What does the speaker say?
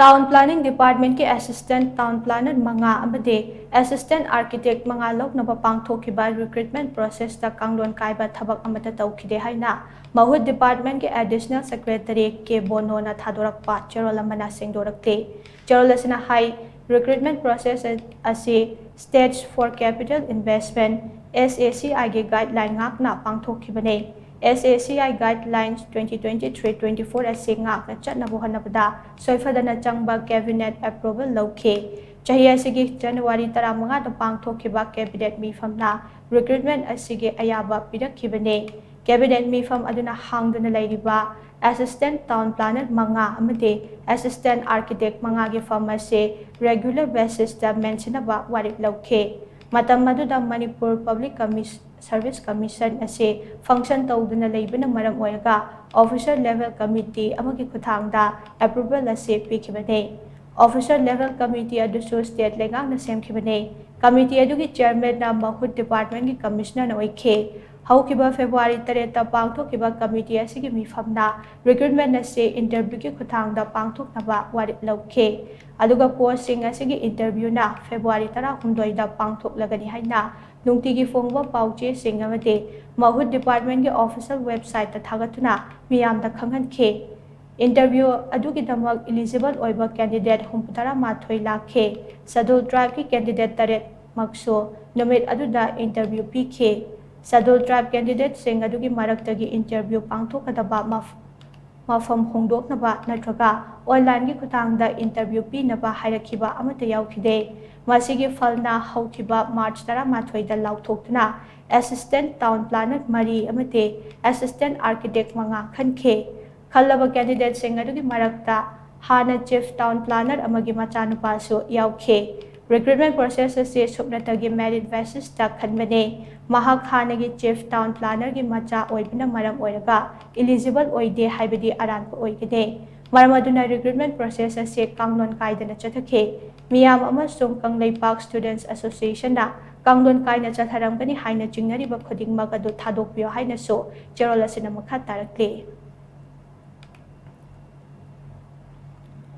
Town planning department के assistant town planner मंगा अमदे assistant architect मंगा लोकनबा पांगथोखिबा रिक्रूटमेंट प्रोसेस ता कांगलोन कायबा थबक अमता तौखिदे हाइना महुत डिपार्टमेंट के एडिशनल सेक्रेटरी के बोनोना थादोरकपा चेरोल अमना सेंगदोरकते चेरोल असना हाई रिक्रूटमेंट प्रोसेस असे stage for capital investment SACI के गाइडलाइन ngakna पांगथोखिबने SACI Guidelines 2023-24 असे ngakna चटनबो हनबदा सोइफदना चंगबा कैबिनेट अप्रूवल लौखे चाही असिगी जनवरी 15 दा पांगथोखिबा कैबिनेट मीफमना रिक्रूटमेंट असिगे अयाबा पिरखिबने कैबिनेट मीफम अदुना हांगदना लैरिबा असिस्टेंट टाउन प्लानर मंगा अमदे असिस्टेंट आर्किटेक्ट मंगा के फर्म असे रेगुलर बेसिस दा मेंशनबा वारिक लौखे मतम मदुदा मणिपुर पब्लिक सर्विस कमीशन असे फंक्शन तौदना लेबना मरम ओयगा ऑफिसर लेवल कमिटी अमगी खुथांगदा अप्रूवल असे पिखिबने ऑफिसर लेवल कमिटी अदुसु स्टेट लेगांगना सेमखिबने कमिटी अदुगी चेयरमैन ना महुत डिपार्टमेंट की कमिश्नर ओइखे हौकिबा फेब्रुआरी 3 ता पांगथोकिबा कमिटी असिगी मिफमना रिक्रूटमेंट असे इंटरव्यू की खुथांगदा पांगथोकनबा वारिक लौखे अदुगा पोस्टिंग असिगी इंटरव्यू ना फेब्रुआरी 19 दा पांगथोकलगनी हाइना नुंगतिगी फोंगबा पाउचे सिंगमते महुत डिपार्टमेंट के ऑफिशियल वेबसाइट ता थागतुना मियामदा खंगनखे इंटरव्यू अदुगी दमक एलिजिबल ओइबा कैंडिडेट 34 लाखे शेड्यूल ट्राइब की कैंडिडेट 3 मक्सो नुमित अदुदा इंटरव्यू पीखे शेड्यूल ट्राइब कैंडिडेट सिंग अदुगी मरक्तगी इंटरव्यू पांगथोकदबा मफम होंदोकनबा नत्रगा ऑनलाइन की खुतांगदा इंटरव्यू पीनबा हाइरखिबा अमता याउखिदे मसिगी फलना हौथिबा मार्च 18 दा लाउथोक्तना असिस्टेंट टाउन प्लानर मरी अमते असिस्टेंट आर्किटेक्ट मंगा खनखे खल्लबा कैंडिडेट सिंग अदुगी मरक्ता हाना चीफ टाउन प्लानर अमगी मचानुपासु याउखे रिक्रूटमेंट प्रोसेस से सुपनतगी मेरिट बेसिस ता खनबने महाक हानगी चीफ टाउन प्लानर की मचा ओइबना मरम ओइरगा एलिजिबल ओइदे हाइबदी अरानप ओइगदे मरम अदुना रिक्रूटमेंट प्रोसेस से कांगलोन कायदना चथखे मियाम अमसुंग कांगलेपाक स्टूडेंट्स एसोसिएशन ना कांगलोन कायना चथरमगनी हाइना चिंगनरिबा खुदिंगमक अदु थादोकपियो हाइना सो चेरोल असिना मखा तारकले।